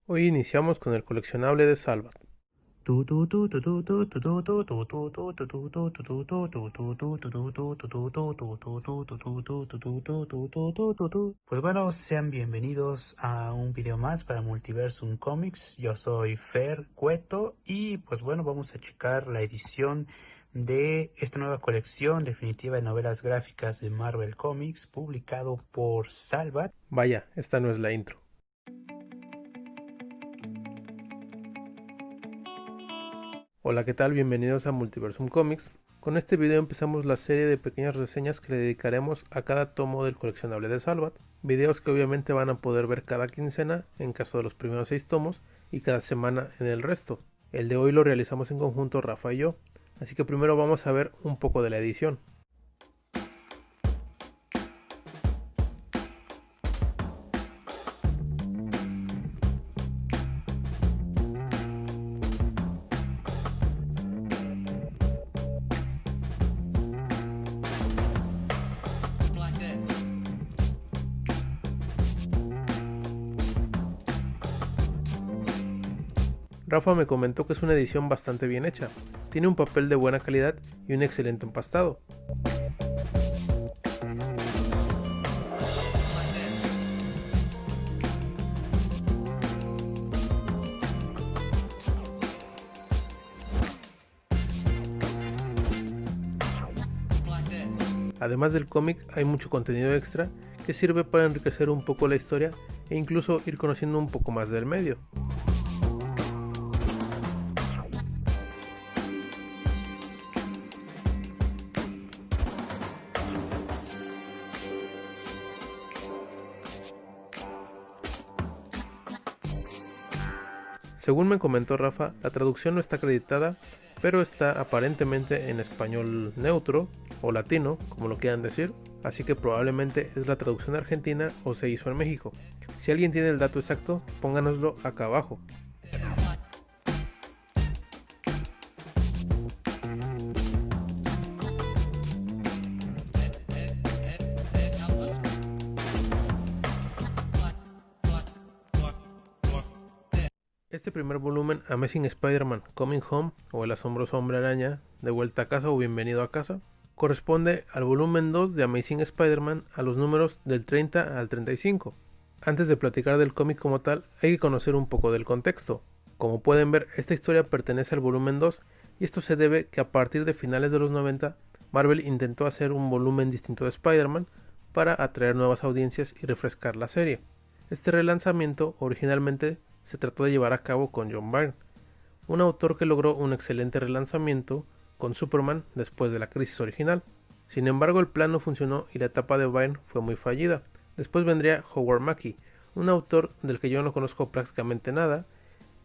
Hoy iniciamos con el coleccionable de Salvat. Pues bueno, sean bienvenidos a un video más para Multiversum Comics. Yo soy Fer Cueto y pues bueno, vamos a checar la edición de esta nueva colección definitiva de novelas gráficas de Marvel Comics publicado por Salvat. Vaya, esta no es la intro. Hola, ¿qué tal? Bienvenidos a Multiversum Comics. Con este video empezamos la serie de pequeñas reseñas que le dedicaremos a cada tomo del coleccionable de Salvat. Videos que obviamente van a poder ver cada quincena en caso de los primeros 6 tomos y cada semana en el resto. El de hoy lo realizamos en conjunto Rafa y yo, así que primero vamos a ver un poco de la edición. Rafa me comentó que es una edición bastante bien hecha, tiene un papel de buena calidad y un excelente empastado. Además del cómic hay mucho contenido extra que sirve para enriquecer un poco la historia e incluso ir conociendo un poco más del medio. Según me comentó Rafa, la traducción no está acreditada, pero está aparentemente en español neutro o latino, como lo quieran decir, así que probablemente es la traducción argentina o se hizo en México. Si alguien tiene el dato exacto, pónganoslo acá abajo. Este primer volumen, Amazing Spider-Man Coming Home o El asombroso hombre araña, de vuelta a casa o bienvenido a casa, corresponde al volumen 2 de Amazing Spider-Man a los números del 30 al 35. Antes de platicar del cómic como tal, hay que conocer un poco del contexto. Como pueden ver, esta historia pertenece al volumen 2 y esto se debe que a partir de finales de los 90, Marvel intentó hacer un volumen distinto de Spider-Man para atraer nuevas audiencias y refrescar la serie. Este relanzamiento originalmente se trató de llevar a cabo con John Byrne, un autor que logró un excelente relanzamiento con Superman después de la crisis original. Sin embargo, el plan no funcionó y la etapa de Byrne fue muy fallida. Después vendría Howard Mackie, un autor del que yo no conozco prácticamente nada,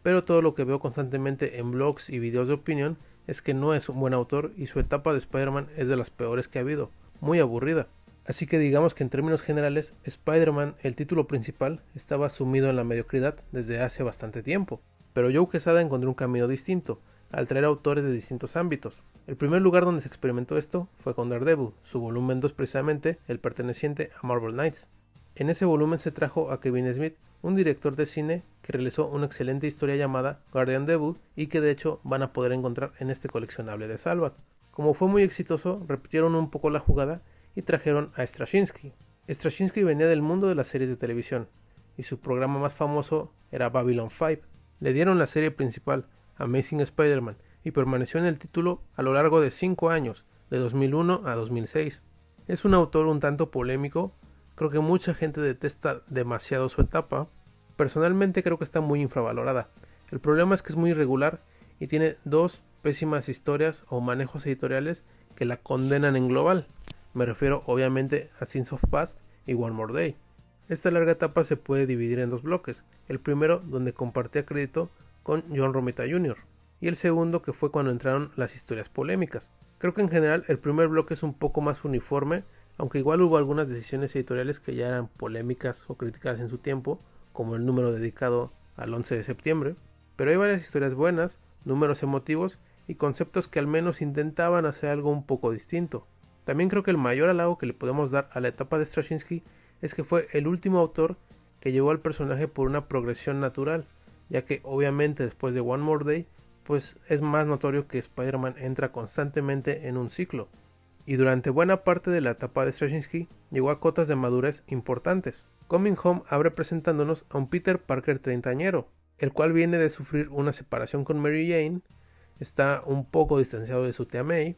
pero todo lo que veo constantemente en blogs y videos de opinión es que no es un buen autor y su etapa de Spider-Man es de las peores que ha habido, muy aburrida. Así que digamos que en términos generales, Spider-Man, el título principal, estaba sumido en la mediocridad desde hace bastante tiempo. Pero Joe Quesada encontró un camino distinto, al traer autores de distintos ámbitos. El primer lugar donde se experimentó esto fue con Daredevil, su volumen 2 precisamente, el perteneciente a Marvel Knights. En ese volumen se trajo a Kevin Smith, un director de cine que realizó una excelente historia llamada Guardian Devil y que de hecho van a poder encontrar en este coleccionable de Salvat. Como fue muy exitoso, repitieron un poco la jugada y trajeron a Straczynski. Straczynski venía del mundo de las series de televisión y su programa más famoso era Babylon 5. Le dieron la serie principal, Amazing Spider-Man, y permaneció en el título a lo largo de 5 años, de 2001 a 2006. Es un autor un tanto polémico, creo que mucha gente detesta demasiado su etapa. Personalmente creo que está muy infravalorada. El problema es que es muy irregular y tiene dos pésimas historias o manejos editoriales que la condenan en global. Me refiero obviamente a Sins of Past y One More Day. Esta larga etapa se puede dividir en dos bloques, el primero donde compartía crédito con John Romita Jr. y el segundo que fue cuando entraron las historias polémicas. Creo que en general el primer bloque es un poco más uniforme, aunque igual hubo algunas decisiones editoriales que ya eran polémicas o criticadas en su tiempo, como el número dedicado al 11 de septiembre, pero hay varias historias buenas, números emotivos y conceptos que al menos intentaban hacer algo un poco distinto. También creo que el mayor halago que le podemos dar a la etapa de Straczynski es que fue el último autor que llevó al personaje por una progresión natural, ya que obviamente después de One More Day, pues es más notorio que Spider-Man entra constantemente en un ciclo, y durante buena parte de la etapa de Straczynski llegó a cotas de madurez importantes. Coming Home abre presentándonos a un Peter Parker treintañero, el cual viene de sufrir una separación con Mary Jane, está un poco distanciado de su tía May,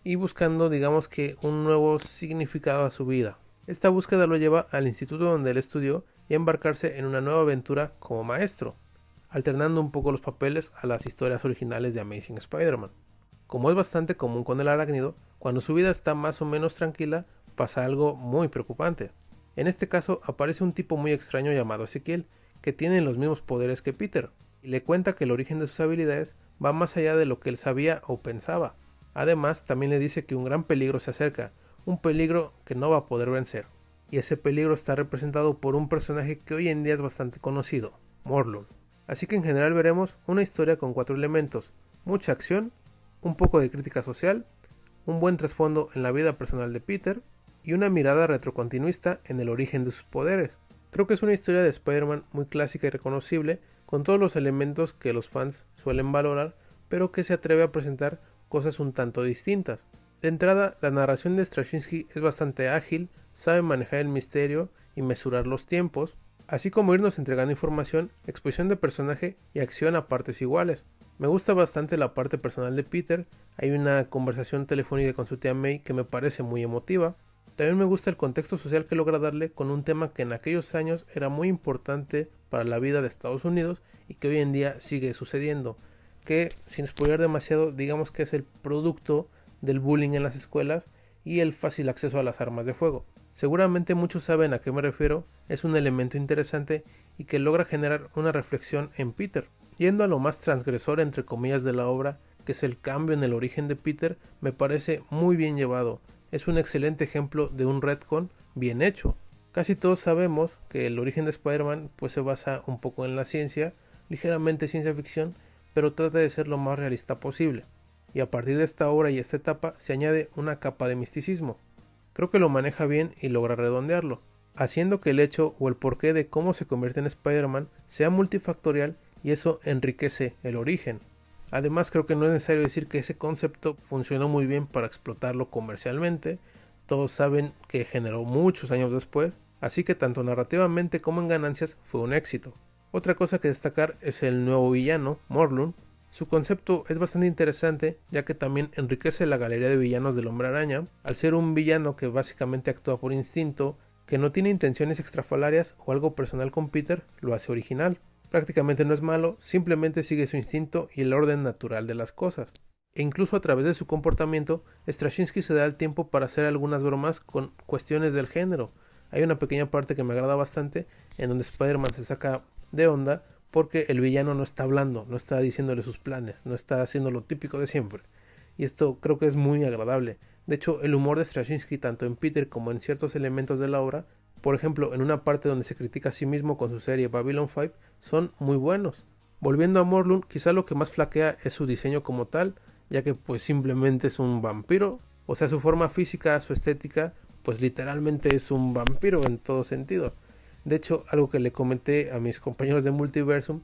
y buscando, digamos que, un nuevo significado a su vida. Esta búsqueda lo lleva al instituto donde él estudió y a embarcarse en una nueva aventura como maestro, alternando un poco los papeles a las historias originales de Amazing Spider-Man. Como es bastante común con el arácnido, cuando su vida está más o menos tranquila, pasa algo muy preocupante. En este caso aparece un tipo muy extraño llamado Ezequiel, que tiene los mismos poderes que Peter, y le cuenta que el origen de sus habilidades va más allá de lo que él sabía o pensaba. Además, también le dice que un gran peligro se acerca, un peligro que no va a poder vencer. Y ese peligro está representado por un personaje que hoy en día es bastante conocido, Morlun. Así que en general veremos una historia con 4 elementos, mucha acción, un poco de crítica social, un buen trasfondo en la vida personal de Peter y una mirada retrocontinuista en el origen de sus poderes. Creo que es una historia de Spider-Man muy clásica y reconocible, con todos los elementos que los fans suelen valorar, pero que se atreve a presentar cosas un tanto distintas. De entrada, la narración de Straczynski es bastante ágil, sabe manejar el misterio y mesurar los tiempos, así como irnos entregando información, exposición de personaje y acción a partes iguales. Me gusta bastante la parte personal de Peter, hay una conversación telefónica con su tía May que me parece muy emotiva. También me gusta el contexto social que logra darle con un tema que en aquellos años era muy importante para la vida de Estados Unidos y que hoy en día sigue sucediendo, que sin spoiler demasiado digamos que es el producto del bullying en las escuelas y el fácil acceso a las armas de fuego. Seguramente muchos saben a qué me refiero, es un elemento interesante y que logra generar una reflexión en Peter. Yendo a lo más transgresor entre comillas de la obra, que es el cambio en el origen de Peter, me parece muy bien llevado. Es un excelente ejemplo de un retcon bien hecho. Casi todos sabemos que el origen de Spider-Man pues se basa un poco en la ciencia, ligeramente ciencia ficción, pero trata de ser lo más realista posible. Y a partir de esta obra y esta etapa se añade una capa de misticismo. Creo que lo maneja bien y logra redondearlo, haciendo que el hecho o el porqué de cómo se convierte en Spider-Man sea multifactorial y eso enriquece el origen. Además creo que no es necesario decir que ese concepto funcionó muy bien para explotarlo comercialmente, todos saben que generó muchos años después, así que tanto narrativamente como en ganancias fue un éxito. Otra cosa que destacar es el nuevo villano, Morlun. Su concepto es bastante interesante ya que también enriquece la galería de villanos del Hombre Araña, al ser un villano que básicamente actúa por instinto, que no tiene intenciones extrafalarias o algo personal con Peter, lo hace original. Prácticamente no es malo, simplemente sigue su instinto y el orden natural de las cosas. E incluso a través de su comportamiento, Straczynski se da el tiempo para hacer algunas bromas con cuestiones del género. Hay una pequeña parte que me agrada bastante en donde Spider-Man se saca de onda porque el villano no está hablando, no está diciéndole sus planes, no está haciendo lo típico de siempre. Y esto creo que es muy agradable. De hecho, el humor de Straczynski tanto en Peter como en ciertos elementos de la obra, por ejemplo, en una parte donde se critica a sí mismo con su serie Babylon 5, son muy buenos. Volviendo a Morlun, quizá lo que más flaquea es su diseño como tal, ya que pues simplemente es un vampiro, o sea, su forma física, su estética, pues literalmente es un vampiro en todo sentido. De hecho, algo que le comenté a mis compañeros de Multiversum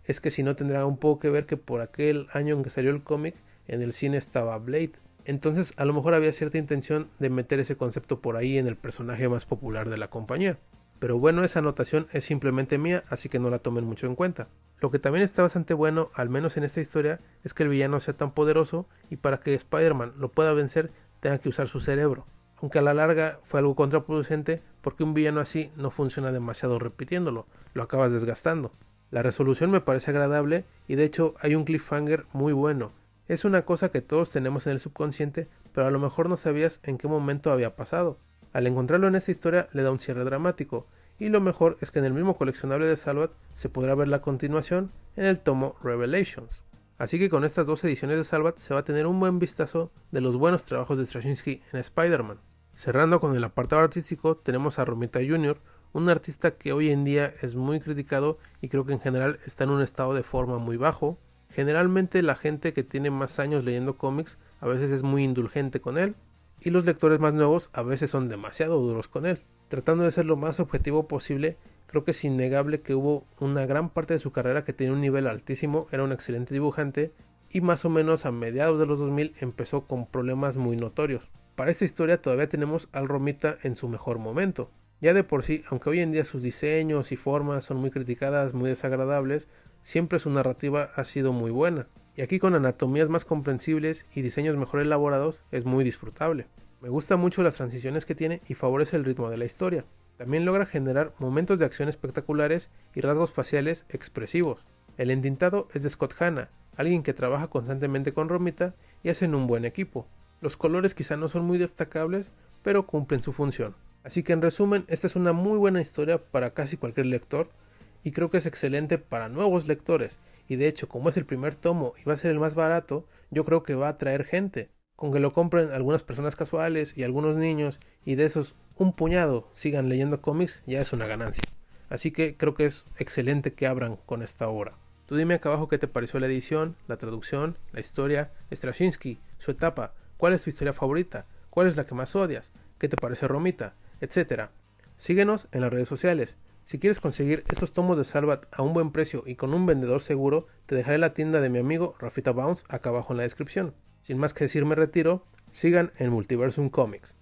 es que si no tendrá un poco que ver que por aquel año en que salió el cómic, en el cine estaba Blade. Entonces, a lo mejor había cierta intención de meter ese concepto por ahí en el personaje más popular de la compañía. Pero bueno, esa anotación es simplemente mía, así que no la tomen mucho en cuenta. Lo que también está bastante bueno, al menos en esta historia, es que el villano sea tan poderoso y para que Spider-Man lo pueda vencer tenga que usar su cerebro. Aunque a la larga fue algo contraproducente porque un villano así no funciona demasiado repitiéndolo, lo acabas desgastando. La resolución me parece agradable y de hecho hay un cliffhanger muy bueno. Es una cosa que todos tenemos en el subconsciente, pero a lo mejor no sabías en qué momento había pasado. Al encontrarlo en esta historia le da un cierre dramático, y lo mejor es que en el mismo coleccionable de Salvat se podrá ver la continuación en el tomo Revelations. Así que con estas 2 ediciones de Salvat se va a tener un buen vistazo de los buenos trabajos de Straczynski en Spider-Man. Cerrando con el apartado artístico tenemos a Romita Jr., un artista que hoy en día es muy criticado y creo que en general está en un estado de forma muy bajo. Generalmente la gente que tiene más años leyendo cómics a veces es muy indulgente con él. y los lectores más nuevos a veces son demasiado duros con él. Tratando de ser lo más objetivo posible, creo que es innegable que hubo una gran parte de su carrera que tenía un nivel altísimo, era un excelente dibujante y más o menos a mediados de los 2000 empezó con problemas muy notorios. Para esta historia todavía tenemos al Romita en su mejor momento. Ya de por sí, aunque hoy en día sus diseños y formas son muy criticadas, muy desagradables, siempre su narrativa ha sido muy buena. Y aquí con anatomías más comprensibles y diseños mejor elaborados es muy disfrutable. Me gustan mucho las transiciones que tiene y favorece el ritmo de la historia. También logra generar momentos de acción espectaculares y rasgos faciales expresivos. El entintado es de Scott Hanna, alguien que trabaja constantemente con Romita y hacen un buen equipo. Los colores quizá no son muy destacables, pero cumplen su función. Así que en resumen, esta es una muy buena historia para casi cualquier lector y creo que es excelente para nuevos lectores. Y de hecho, como es el primer tomo y va a ser el más barato, yo creo que va a atraer gente. Con que lo compren algunas personas casuales y algunos niños y de esos un puñado sigan leyendo cómics, ya es una ganancia. Así que creo que es excelente que abran con esta obra. Tú dime acá abajo qué te pareció la edición, la traducción, la historia, Straczynski, su etapa, cuál es tu historia favorita, cuál es la que más odias, qué te parece Romita, etcétera. Síguenos en las redes sociales. Si quieres conseguir estos tomos de Salvat a un buen precio y con un vendedor seguro, te dejaré la tienda de mi amigo Rafita Bounce acá abajo en la descripción. Sin más que decir me retiro, sigan en Multiversum Comics.